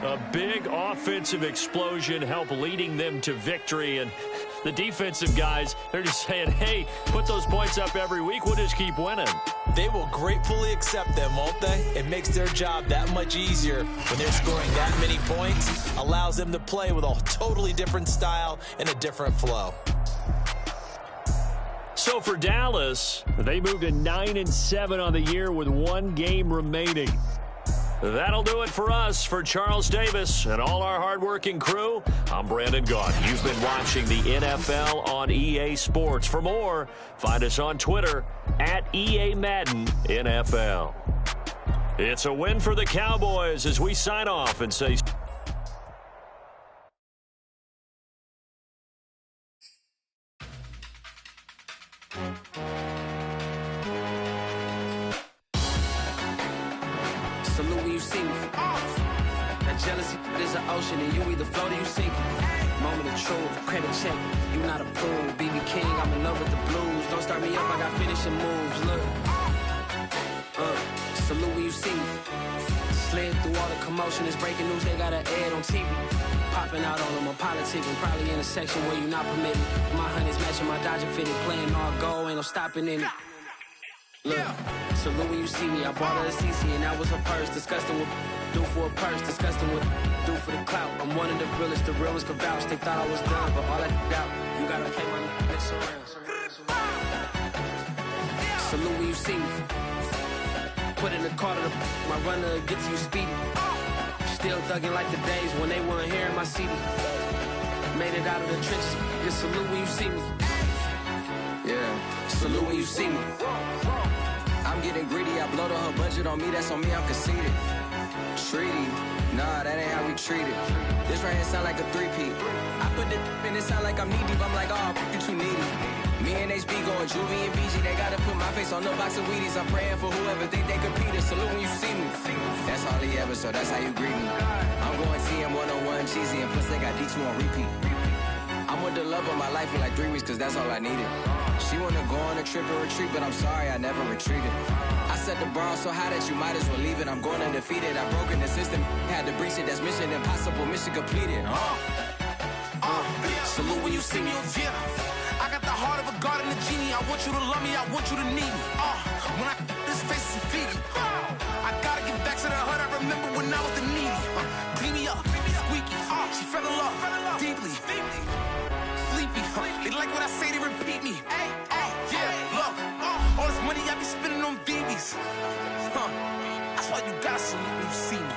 A big offensive explosion helped leading them to victory. And the defensive guys, they're just saying, hey, put those points up every week. We'll just keep winning. They will gratefully accept them, won't they? It makes their job that much easier when they're scoring that many points. Allows them to play with a totally different style and a different flow. So for Dallas, they moved to 9-7 on the year with 1 game remaining. That'll do it for us. For Charles Davis and all our hardworking crew, I'm Brandon Gaudin. You've been watching the NFL on EA Sports. For more, find us on Twitter at EA Madden NFL. It's a win for the Cowboys as we sign off and say... Salute when you see me. That jealousy is an ocean, and you either float or you sink it. Moment of truth, credit check. You not a pool, BB King. I'm in love with the blues. Don't start me up, I got finishing moves. Look, salute when you see me. Slid through all the commotion, it's breaking news. They got an ad on TV. Popping out on them, I'm politicking. Probably in a section where you not permitted. My honey's matching my Dodger fitted, playing all goal, ain't no stopping in it. Look, salute when you see me. I bought her a CC and that was her purse. Disgusting with do for a purse. Disgusting with do for the clout. I'm one of the realest. The realest could vouch. They thought I was done, but all I doubt. You gotta play my next around. Salute when you see me. Put in the car to my runner gets you speedy. Still thugging like the days when they weren't here in my CD. Made it out of the trenches. Just salute when you see me. Yeah, salute when you see me. I'm getting greedy, I blowed her budget on me, that's on me, I'm conceited. Treaty, nah, that ain't how we treat it. This right here sound like a three-peat. I put the in it sound like I'm knee deep, I'm like, oh, you too needy. Me and HB going Juvie and BG, they gotta put my face on no box of Wheaties. I'm praying for whoever think they competed. Salute when you see me. That's all he ever, so that's how you greet me. I'm going TM 101 cheesy, and plus they got D2 on repeat. I'm with the love of my life for like 3 weeks, cause that's all I needed. She wanna go on a trip or retreat, but I'm sorry, I never retreated. I set the bar so high that you might as well leave it. I'm going undefeated, I've broken the system. Had to breach it, that's mission impossible, mission completed. Salute when you see me. I got the heart of a god and a genie. I want you to love me, I want you to need me. When I this face is feedy. I gotta get back to the hood I remember when I was the needy. Clean me up, squeaky. She fell in love, deeply. Sleepy, they like what I say, they repeat me. Yeah, look, all this money I be spending on BBs. That's why you gotta salute when you see me.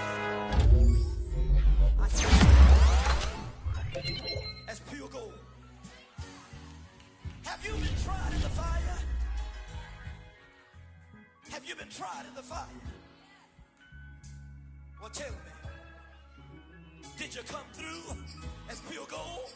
That's pure gold. Have you been tried in the fire? Have you been tried in the fire? Well, tell me, did you come through as pure gold?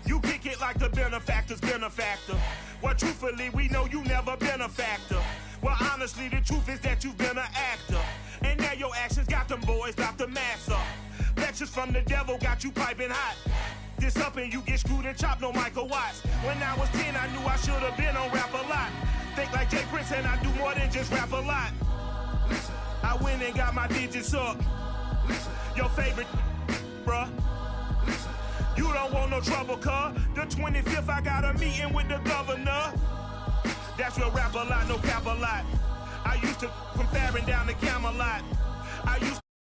You kick it like the benefactor's benefactor. Well, truthfully, we know you never been a factor. Well, honestly, the truth is that you've been an actor. And now your actions got them boys about to mass up. Lectures from the devil got you piping hot. This up and you get screwed and chopped, no Michael Watts. When I was 10, I knew I should have been on rap a lot. Think like Jay Prince and I do more than just rap a lot. I went and got my digits up. Your favorite, bruh. You don't want no trouble, cuz. The 25th, I got a meeting with the governor. That's real rap a lot, no cap a lot. I used to from Farron down to Camelot. I used